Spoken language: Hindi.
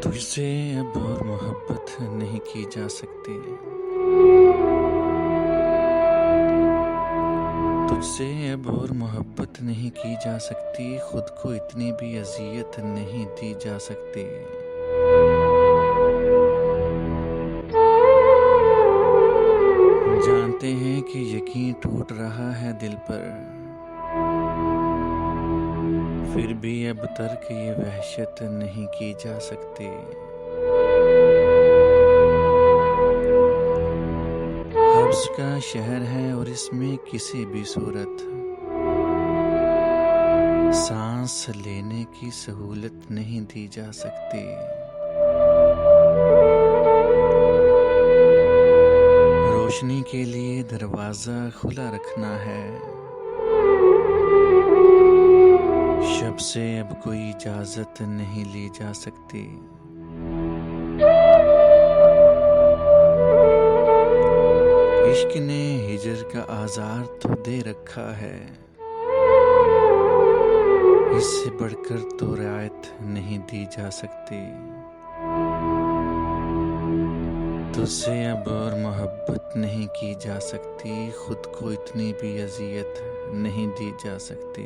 तुझसे अब और मोहब्बत नहीं की जा सकती। तुझसे अब और मोहब्बत नहीं की जा सकती। खुद को इतनी भी अजियत नहीं दी जा सकती। जानते हैं कि यकीन टूट रहा है दिल पर, फिर भी अब तक ये वहशत नहीं की जा सकती। हब्स का शहर है और इसमें किसी भी सूरत सांस लेने की सहूलत नहीं दी जा सकती। रोशनी के लिए दरवाज़ा खुला रखना है, शब से अब कोई इजाज़त नहीं ली जा सकती। इश्क ने हिजर का आज़ार तो दे रखा है, इससे बढ़कर तो रियायत नहीं दी जा सकती। तुझसे अब और मोहब्बत नहीं की जा सकती। खुद को इतनी भी अजियत नहीं दी जा सकती।